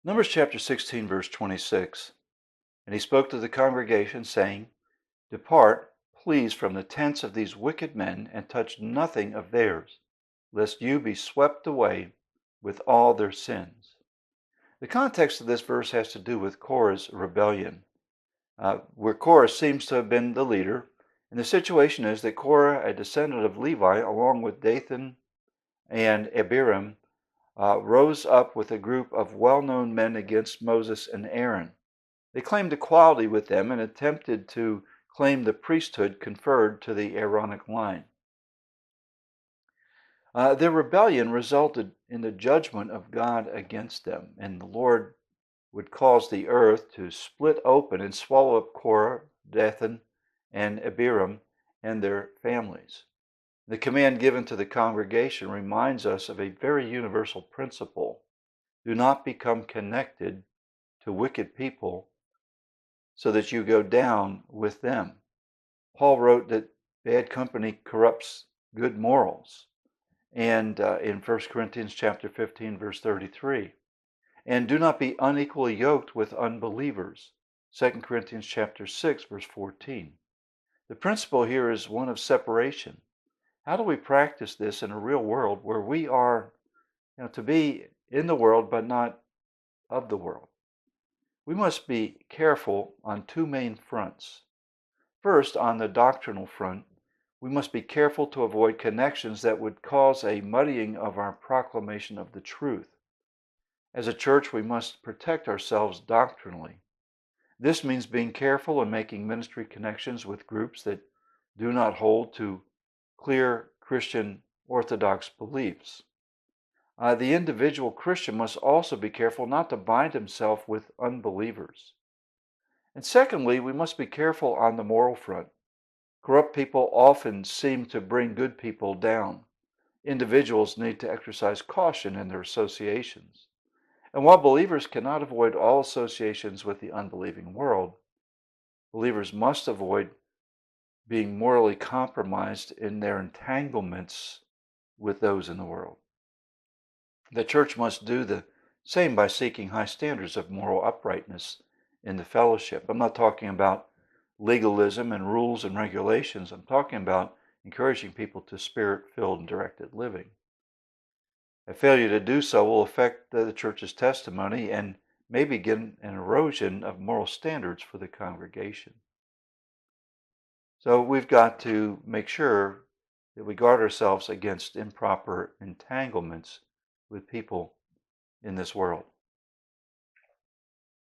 Numbers chapter 16, verse 26. And he spoke to the congregation, saying, Depart, please, from the tents of these wicked men, and touch nothing of theirs, lest you be swept away with all their sins. The context of this verse has to do with Korah's rebellion, where Korah seems to have been the leader. And the situation is that Korah, a descendant of Levi, along with Dathan and Abiram, rose up with a group of well-known men against Moses and Aaron. They claimed equality with them and attempted to claim the priesthood conferred to the Aaronic line. Their rebellion resulted in the judgment of God against them, and the Lord would cause the earth to split open and swallow up Korah, Dathan, and Abiram and their families. The command given to the congregation reminds us of a very universal principle. Do not become connected to wicked people so that you go down with them. Paul wrote that bad company corrupts good morals, and in 1 Corinthians chapter 15, verse 33. And do not be unequally yoked with unbelievers, 2 Corinthians chapter 6, verse 14. The principle here is one of separation. How do we practice this in a real world where we are, to be in the world but not of the world? We must be careful on two main fronts. First, on the doctrinal front, we must be careful to avoid connections that would cause a muddying of our proclamation of the truth. As a church, we must protect ourselves doctrinally. This means being careful in making ministry connections with groups that do not hold to clear Christian orthodox beliefs. The individual Christian must also be careful not to bind himself with unbelievers. And secondly, we must be careful on the moral front. Corrupt people often seem to bring good people down. Individuals need to exercise caution in their associations. And while believers cannot avoid all associations with the unbelieving world, believers must avoid being morally compromised in their entanglements with those in the world. The church must do the same by seeking high standards of moral uprightness in the fellowship. I'm not talking about legalism and rules and regulations. I'm talking about encouraging people to spirit-filled and directed living. A failure to do so will affect the church's testimony and may begin an erosion of moral standards for the congregation. So we've got to make sure that we guard ourselves against improper entanglements with people in this world.